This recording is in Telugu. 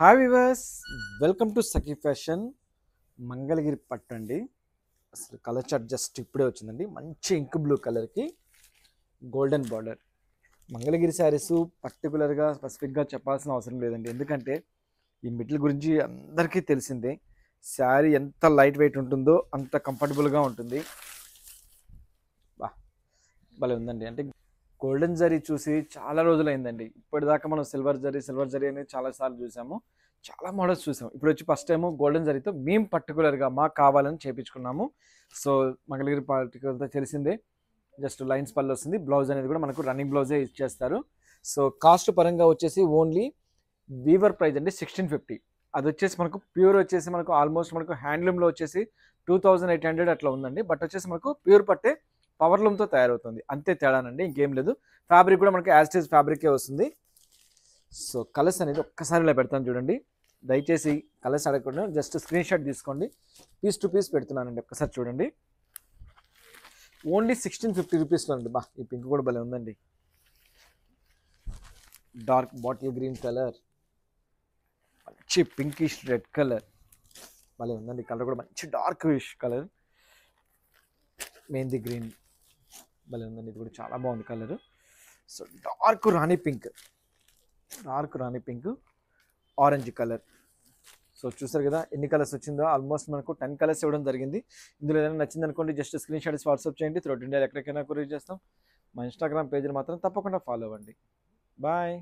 Hi viewers, welcome to Sakhi fashion. Mangalagiri పట్టు అండి. అసలు కలర్ చార్ట్ జస్ట్ ఇప్పుడే వచ్చిందండి. మంచి ఇంక్ బ్లూ కలర్కి గోల్డెన్ బార్డర్. మంగళగిరి శారీస్ పర్టికులర్గా స్పెసిఫిక్గా చెప్పాల్సిన అవసరం లేదండి, ఎందుకంటే ఈ మిడిల్ గురించి అందరికీ తెలిసిందే. శారీ ఎంత లైట్ వెయిట్ ఉంటుందో అంత కంఫర్టబుల్గా ఉంటుంది. బా భలే ఉందండి. అంటే గోల్డెన్ జరీ చూసి చాలా రోజులైందండి. ఇప్పటిదాకా మనం సిల్వర్ జరీ అనేది చాలాసార్లు చూసాము, చాలా మోడల్స్ చూసాము. ఇప్పుడు వచ్చి ఫస్ట్ టైము గోల్డెన్ జరీతో మేము పర్టికులర్గా మాకు కావాలని చేపించుకున్నాము. సో మంగళగిరి పర్టికులర్తో తెలిసిందే. జస్ట్ లైన్స్ పళ్ళు వస్తుంది, బ్లౌజ్ అనేది కూడా మనకు రన్నింగ్ బ్లౌజే ఇచ్చేస్తారు. సో కాస్ట్ పరంగా వచ్చేసి ఓన్లీ వీవర్ ప్రైస్ అండి 1650. అది వచ్చేసి మనకు ప్యూర్ వచ్చేసి మనకు ఆల్మోస్ట్ మనకు హ్యాండ్లూమ్లో వచ్చేసి 2800 అట్లా ఉందండి. బట్ వచ్చేసి మనకు ప్యూర్ పట్టే పవర్లూమ్తో తయారవుతుంది, అంతే తేడానండి, ఇంకేం లేదు. ఫ్యాబ్రిక్ కూడా మనకి యాస్టేజ్ ఫ్యాబ్రికే వస్తుంది. సో కలర్స్ అనేది ఒక్కసారి ఇలా పెడతాను చూడండి. దయచేసి కలర్స్ అడగకుండా జస్ట్ స్క్రీన్ షాట్ తీసుకోండి. పీస్ టు పీస్ పెడుతున్నానండి, ఒక్కసారి చూడండి. ఓన్లీ 1650 రూపీస్లో అండి. బా ఈ పింక్ కూడా భలే ఉందండి. డార్క్ బాటిల్ గ్రీన్ కలర్, మంచి పింకిష్ రెడ్ కలర్ భలే ఉందండి. కలర్ కూడా మంచి dark wish colour. Mehndi green భలే ఉందండి, ఇది కూడా చాలా బాగుంది కలర్. సో డార్క్ రాణి పింక్, ఆరెంజ్ కలర్. సో చూసారు కదా ఎన్ని కలర్స్ వచ్చిందో. ఆల్మోస్ట్ మనకు 10 కలర్స్ ఇవ్వడం జరిగింది. ఇందులో ఏదైనా నచ్చింది అనుకోండి, జస్ట్ స్క్రీన్ షాట్స్ వాట్సాప్ చేయండి. త్రూఅవుట్ ఇండియా ఎక్కడికైనా కొరియర్ చేస్తాం. మా ఇన్స్టాగ్రామ్ పేజ్ని మాత్రం తప్పకుండా ఫాలో అవ్వండి. బాయ్.